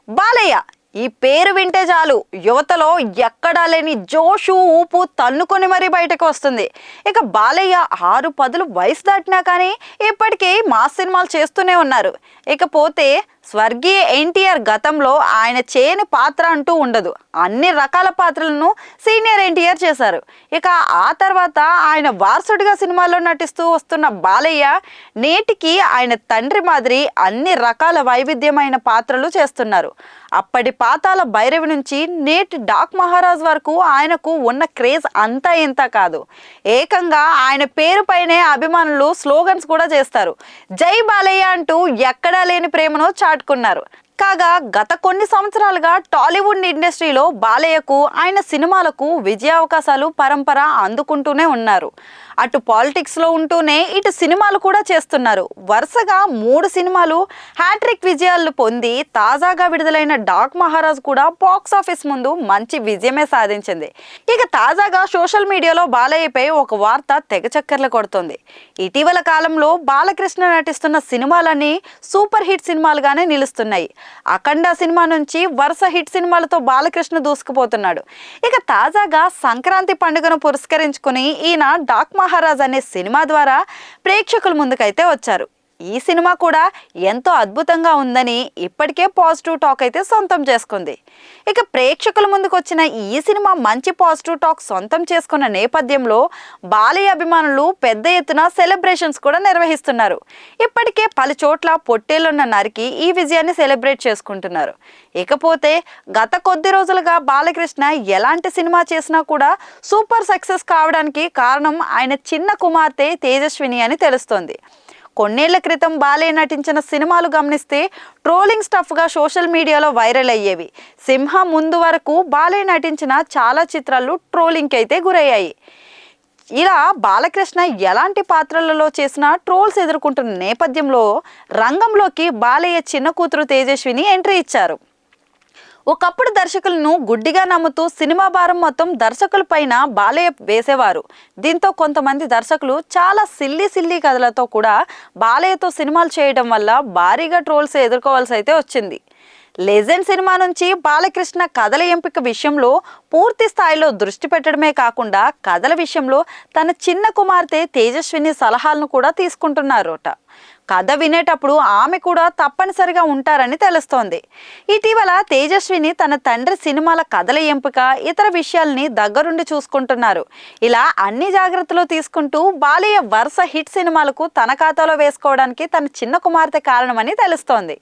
బాలయ్య ఈ పేరు వింటే చాలు యువతలో ఎక్కడా లేని జోషు ఊపు తన్నుకొని మరీ బయటకు వస్తుంది. ఇక బాలయ్య 6 పదులు వయసు దాటినా కానీ ఇప్పటికీ మాస్ సినిమాలు చేస్తూనే ఉన్నారు. ఇకపోతే స్వర్గీయ ఎన్టీఆర్ గతంలో ఆయన చేయని పాత్ర అంటూ ఉండదు. అన్ని రకాల పాత్రలను సీనియర్ ఎన్టీఆర్ చేశారు. ఇక ఆ తర్వాత ఆయన వారసుడిగా సినిమాల్లో నటిస్తూ వస్తున్న బాలయ్య నేటికి ఆయన తండ్రి మాదిరి అన్ని రకాల వైవిధ్యమైన పాత్రలు చేస్తున్నారు. అప్పటి పాతాల భైరవి నుంచి నేటి డాక్ మహారాజ్ వరకు ఆయనకు ఉన్న క్రేజ్ అంతా ఇంత కాదు. ఏకంగా ఆయన పేరు పైనే అభిమానులు స్లోగన్స్ కూడా చేస్తారు. జై బాలయ్య అంటూ ఎక్కడా లేని ప్రేమను చాటుకున్నారు. కాగా గత కొన్ని సంవత్సరాలుగా టాలీవుడ్ ఇండస్ట్రీలో బాలయ్యకు ఆయన సినిమాలకు విజయావకాశాలు పరంపర అందుకుంటూనే ఉన్నారు. అటు పాలిటిక్స్లో ఉంటూనే ఇటు సినిమాలు కూడా చేస్తున్నారు. వరుసగా 3 సినిమాలు హ్యాట్రిక్ విజయాలు పొంది తాజాగా విడుదలైన డాక్ మహారాజ్ కూడా బాక్స్ ఆఫీస్ ముందు మంచి విజయమే సాధించింది. ఇక తాజాగా సోషల్ మీడియాలో బాలయ్యపై ఒక వార్త తెగ చక్కర్లు కొడుతుంది. ఇటీవల కాలంలో బాలకృష్ణ నటిస్తున్న సినిమాలన్నీ సూపర్ హిట్ సినిమాలుగానే నిలుస్తున్నాయి. అఖండ సినిమా నుంచి వరుస హిట్ సినిమాలతో బాలకృష్ణ దూసుకుపోతున్నాడు. ఇక తాజాగా సంక్రాంతి పండుగను పురస్కరించుకుని ఈయన డాక్ మహారాజ్ అనే సినిమా ద్వారా ప్రేక్షకుల ముందుకైతే వచ్చారు. ఈ సినిమా కూడా ఎంతో అద్భుతంగా ఉందని ఇప్పటికే పాజిటివ్ టాక్ అయితే సొంతం చేసుకుంది. ఇక ప్రేక్షకుల ముందుకు వచ్చిన ఈ సినిమా మంచి పాజిటివ్ టాక్ సొంతం చేసుకున్న నేపథ్యంలో బాలయ్య అభిమానులు పెద్ద ఎత్తున సెలబ్రేషన్స్ కూడా నిర్వహిస్తున్నారు. ఇప్పటికే పలు చోట్ల పొట్టేళ్లున్న నరికి ఈ విజయాన్ని సెలబ్రేట్ చేసుకుంటున్నారు. ఇకపోతే గత కొద్ది రోజులుగా బాలకృష్ణ ఎలాంటి సినిమా చేసినా కూడా సూపర్ సక్సెస్ కావడానికి కారణం ఆయన చిన్న కుమార్తె తేజస్విని అని తెలుస్తోంది. కొన్నేళ్ల క్రితం బాలయ్య నటించిన సినిమాలు గమనిస్తే ట్రోలింగ్ స్టఫ్గా సోషల్ మీడియాలో వైరల్ అయ్యేవి. సింహం ముందు వరకు బాలయ్య నటించిన చాలా చిత్రాలు ట్రోలింగ్కి అయితే గురయ్యాయి. ఇలా బాలకృష్ణ ఎలాంటి పాత్రలలో చేసినా ట్రోల్స్ ఎదుర్కొంటున్న నేపథ్యంలో రంగంలోకి బాలయ్య చిన్న కూతురు తేజస్విని ఎంట్రీ ఇచ్చారు. ఒకప్పుడు దర్శకులను గుడ్డిగా నమ్ముతూ సినిమా భారం మొత్తం దర్శకుల పైన బాలయ్య వేసేవారు. దీంతో కొంతమంది దర్శకులు చాలా సిల్లీ కథలతో కూడా బాలయ్యతో సినిమాలు చేయడం వల్ల భారీగా ట్రోల్స్ ఎదుర్కోవాల్సి అయితే వచ్చింది. లెజెండ్ సినిమా నుంచి బాలకృష్ణ కథల ఎంపిక విషయంలో పూర్తి స్థాయిలో దృష్టి పెట్టడమే కాకుండా కథల విషయంలో తన చిన్న కుమార్తె తేజస్విని సలహాలను కూడా తీసుకుంటున్నారట. కథ వినేటప్పుడు ఆమె కూడా తప్పనిసరిగా ఉంటారని తెలుస్తోంది. ఇటీవల తేజస్విని తన తండ్రి సినిమాల కథల ఎంపిక ఇతర విషయాల్ని దగ్గరుండి చూసుకుంటున్నారు. ఇలా అన్ని జాగ్రత్తలు తీసుకుంటూ బాలయ్య వరుస హిట్ సినిమాలకు తన ఖాతాలో వేసుకోవడానికి తన చిన్న కుమార్తె కారణమని తెలుస్తోంది.